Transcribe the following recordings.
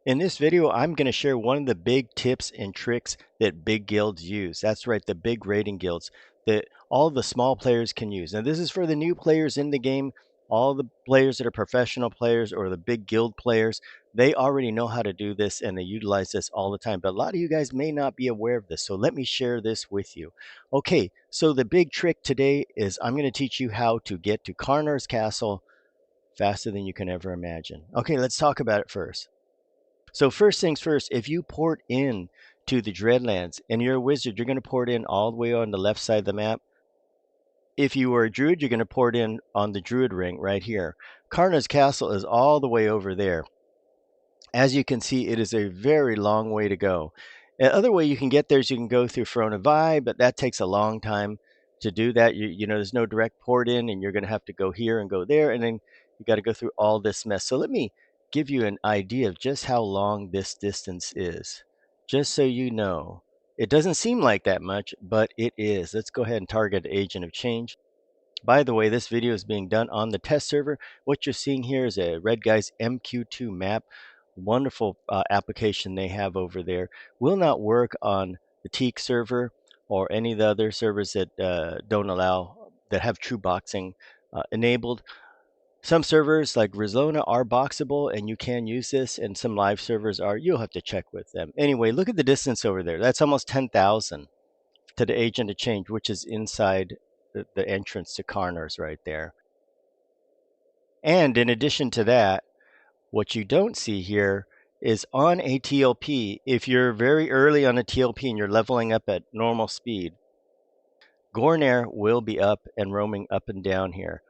In this video, I'm going to share one of the big tips and tricks that big guilds use. That's right, the big raiding guilds that all the small players can use. Now, this is for the new players in the game. All the players that are professional players or the big guild players, they already know how to do this and they utilize this all the time. But a lot of you guys may not be aware of this, so let me share this with you. Okay, so the big trick today is I'm going to teach you how to get to Karnors Castle faster than you can ever imagine. Okay, let's talk about it first. So first things first, if you port in to the Dreadlands and you're a wizard, you're going to port in all the way on the left side of the map. If you are a druid, you're going to port in on the druid ring right here. Karnors Castle is all the way over there. As you can see, it is a very long way to go. The other way you can get there is you can go through Fronavi, but that takes a long time to do that. You know, there's no direct port in, and you're going to have to go here and go there, and then you got to go through all this mess. So let me give you an idea of just how long this distance is, just so you know. It doesn't seem like that much, but it is. Let's go ahead and target Agent of Change. By the way, this video is being done on the test server. What you're seeing here is a Red Guys MQ2 map. Wonderful application they have over there. Will not work on the Teak server or any of the other servers that don't allow, that have true boxing enabled. Some servers like Rizona are boxable and you can use this, and some live servers are. You'll have to check with them. Anyway, look at the distance over there. That's almost 10,000 to the Agent of Change, which is inside the entrance to Karnors right there. And in addition to that, what you don't see here is on a TLP, if you're very early on a TLP and you're leveling up at normal speed, Gornair will be up and roaming up and down here.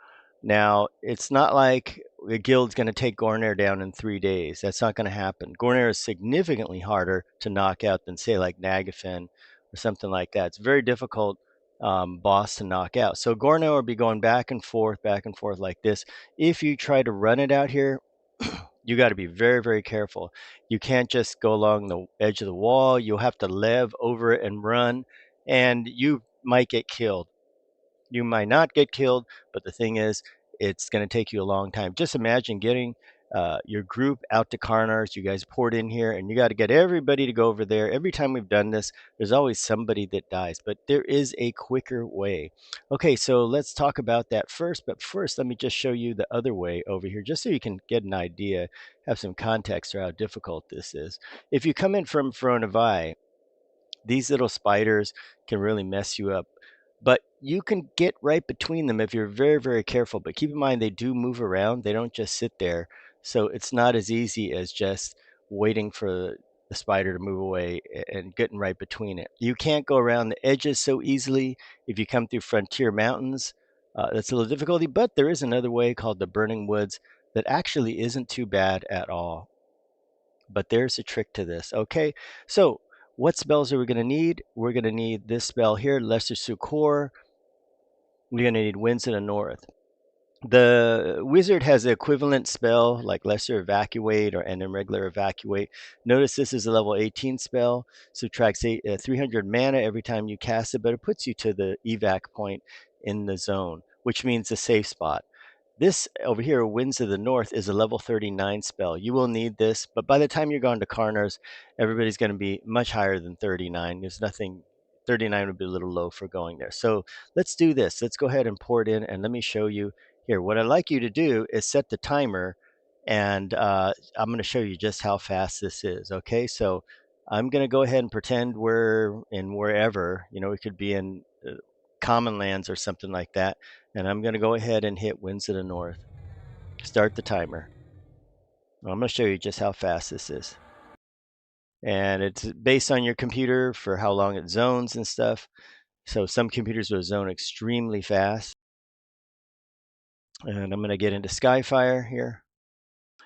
Now, it's not like the guild's going to take Gornair down in 3 days. That's not going to happen. Gornair is significantly harder to knock out than, say, like Nagafen or something like that. It's a very difficult boss to knock out. So Gornair will be going back and forth like this. If you try to run it out here, you got to be very, very careful. You can't just go along the edge of the wall. You'll have to lev over it and run, and you might get killed. You might not get killed, but the thing is, it's going to take you a long time. Just imagine getting your group out to Karnors. You guys poured in here, and you got to get everybody to go over there. Every time we've done this, there's always somebody that dies, but there is a quicker way. Okay, so let's talk about that first. But first, let me just show you the other way over here, just so you can get an idea, have some context for how difficult this is. If you come in from Fronavi, these little spiders can really mess you up. But you can get right between them if you're very, very careful. But keep in mind, they do move around. They don't just sit there. So it's not as easy as just waiting for the spider to move away and getting right between it. You can't go around the edges so easily if you come through frontier mountains. That's a little difficulty, but there is another way called the Burning Woods that actually isn't too bad at all. But there's a trick to this. Okay, so what spells are we going to need? We're going to need this spell here, Lesser Succor. We're going to need Winds of the North. The wizard has the equivalent spell like Lesser Evacuate or and then regular Evacuate. Notice this is a level 18 spell, subtracts 300 mana every time you cast it, but it puts you to the evac point in the zone, which means a safe spot. This over here, Winds of the North, is a level 39 spell. You will need this, but by the time you're going to Karnors, everybody's going to be much higher than 39. There's nothing, 39 would be a little low for going there. So let's do this. Let's go ahead and pour it in, and let me show you here. What I'd like you to do is set the timer, and I'm going to show you just how fast this is. Okay, so I'm going to go ahead and pretend we're in wherever. You know, we could be in Common Lands or something like that. And I'm going to go ahead and hit Winds of the North. Start the timer. I'm going to show you just how fast this is. And it's based on your computer for how long it zones and stuff. So some computers will zone extremely fast. And I'm going to get into Skyfire here.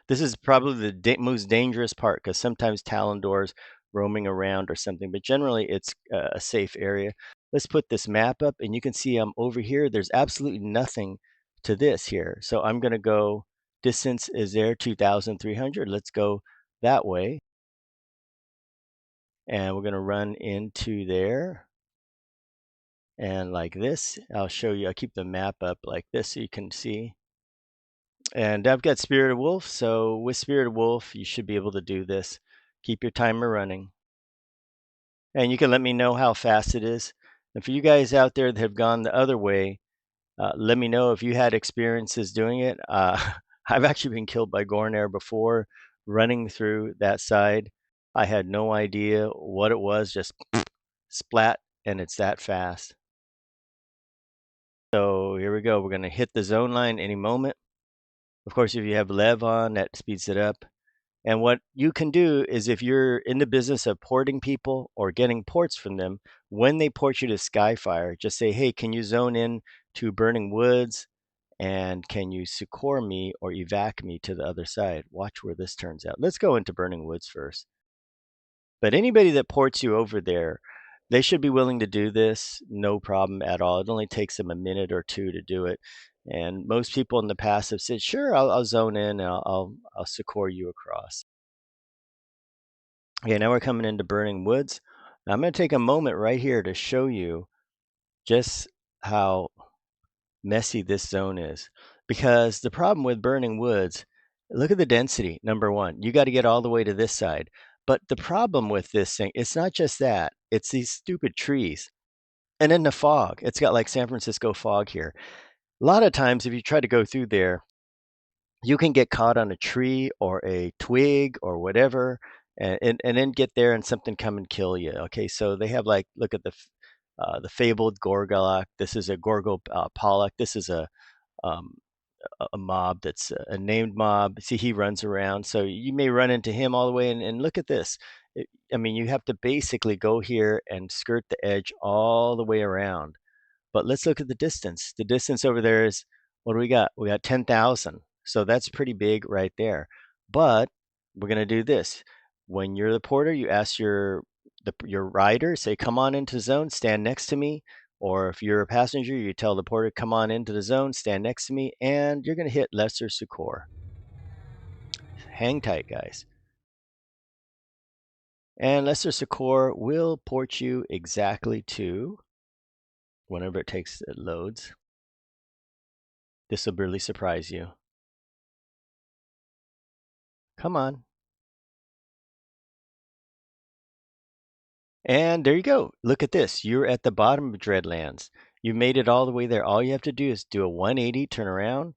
This is probably the most dangerous part because sometimes Talondor's roaming around or something, but generally it's a safe area. Let's put this map up, and you can see I'm over here. There's absolutely nothing to this here. So I'm going to go, distance is there, 2,300. Let's go that way. And we're going to run into there. And like this, I'll show you, I'll keep the map up like this so you can see. And I've got Spirit of Wolf, so with Spirit of Wolf, you should be able to do this. Keep your timer running. And you can let me know how fast it is. And for you guys out there that have gone the other way, let me know if you had experiences doing it. I've actually been killed by Gornair before running through that side. I had no idea what it was, just splat, and it's that fast. So here we go. We're going to hit the zone line any moment. Of course, if you have Lev on, that speeds it up. And what you can do is if you're in the business of porting people or getting ports from them, when they port you to Skyfire, just say, hey, can you zone in to Burning Woods? And can you succor me or evac me to the other side? Watch where this turns out. Let's go into Burning Woods first. But anybody that ports you over there, they should be willing to do this, no problem at all. It only takes them a minute or two to do it. And most people in the past have said, sure, I'll zone in and I'll succor you across. Okay, now we're coming into Burning Woods. Now I'm going to take a moment right here to show you just how messy this zone is. Because the problem with Burning Woods, look at the density, number one. You got to get all the way to this side. But the problem with this thing, it's not just that, it's these stupid trees. And then the fog. It's got like San Francisco fog here. A lot of times, if you try to go through there, you can get caught on a tree or a twig or whatever, and then get there and something come and kill you. Okay, so they have like, look at the fabled Gorgolok. This is a Gorgo Pollock. This is um, a mob that's a named mob. See, he runs around, so you may run into him all the way. And look at this. I mean, you have to basically go here and skirt the edge all the way around. But let's look at the distance. The distance over there is, what do we got? We got 10,000. So that's pretty big right there. But we're going to do this. When you're the porter, you ask your rider, say, come on into zone, stand next to me. Or if you're a passenger, you tell the porter, come on into the zone, stand next to me, and you're going to hit Lesser Succor. Hang tight, guys. And Lesser Succor will port you exactly to, whenever it loads. This will really surprise you. Come on. And there you go. Look at this. You're at the bottom of Dreadlands. You made it all the way there. All you have to do is do a 180, turn around,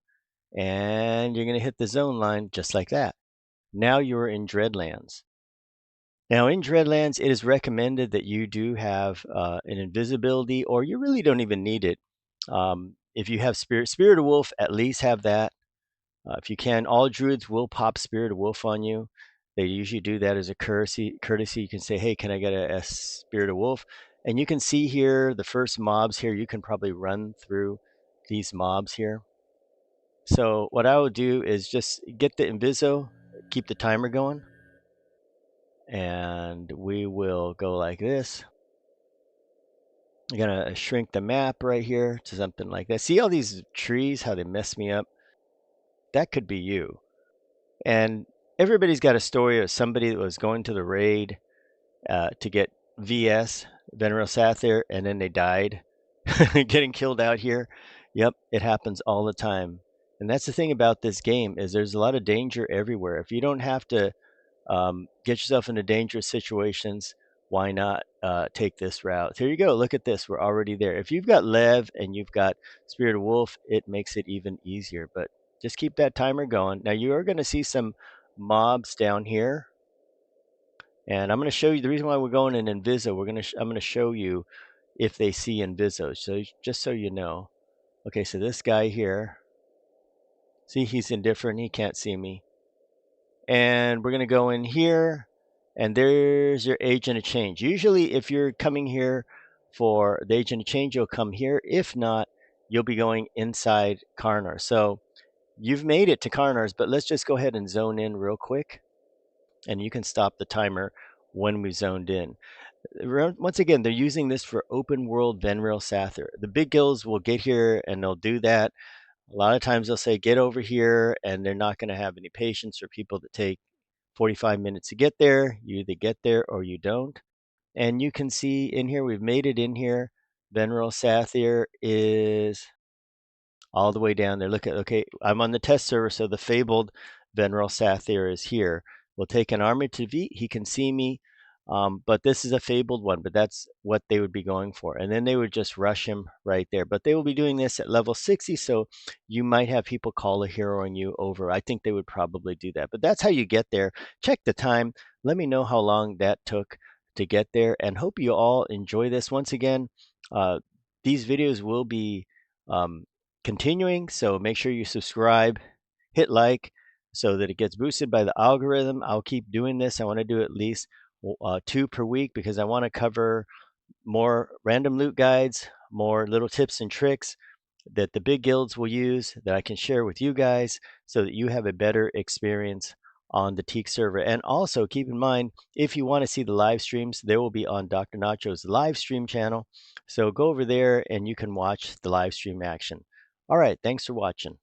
and you're going to hit the zone line just like that. Now you're in Dreadlands. Now in Dreadlands, it is recommended that you do have an invisibility, or you really don't even need it. If you have Spirit of Wolf, at least have that. If you can, all druids will pop Spirit of Wolf on you. They usually do that as a courtesy. You can say, hey, can I get a Spirit of Wolf? And you can see here, the first mobs here, you can probably run through these mobs here. So what I will do is just get the Inviso, keep the timer going. And we will go like this. I'm gonna shrink the map right here to something like that. See all these trees, how they mess me up? That could be you. And everybody's got a story of somebody that was going to the raid to get VS, Venril Sathir, and then they died getting killed out here. Yep, it happens all the time. And that's the thing about this game is there's a lot of danger everywhere. If you don't have to get yourself into dangerous situations, why not take this route? Here you go. Look at this. We're already there. If you've got Lev and you've got Spirit of Wolf, it makes it even easier. But just keep that timer going. Now you are going to see some mobs down here. And I'm going to show you the reason why we're going in Inviso. I'm going to show you if they see Inviso. So just so you know. Okay, so this guy here, see, he's indifferent. He can't see me. And we're going to go in here, and there's your agent of change. Usually, if you're coming here for the agent of change, you'll come here. If not, you'll be going inside Karnors. So you've made it to Karnors, but let's just go ahead and zone in real quick, and you can stop the timer when we've zoned in. Once again, they're using this for open world Venril Sathir. The big guilds will get here and they'll do that. A lot of times they'll say, get over here, and they're not going to have any patience for people that take 45 minutes to get there. You either get there or you don't. And you can see in here, we've made it in here. Venril Sathir is all the way down there. Look at, okay, I'm on the test server, so the fabled Venril Sathir is here. We'll take an army to V. He can see me, but this is a fabled one, but that's what they would be going for. And then they would just rush him right there. But they will be doing this at level 60, so you might have people call a hero on you over. I think they would probably do that. But that's how you get there. Check the time. Let me know how long that took to get there, and hope you all enjoy this. Once again, these videos will be um, continuing, so make sure you subscribe, hit like, so that it gets boosted by the algorithm. I'll keep doing this. I want to do at least 2 per week, because I want to cover more random loot guides, more little tips and tricks that the big guilds will use that I can share with you guys, so that you have a better experience on the Teak server. And also keep in mind, if you want to see the live streams, they will be on Dr. Nacho's live stream channel. So go over there and you can watch the live stream action. All right, thanks for watching.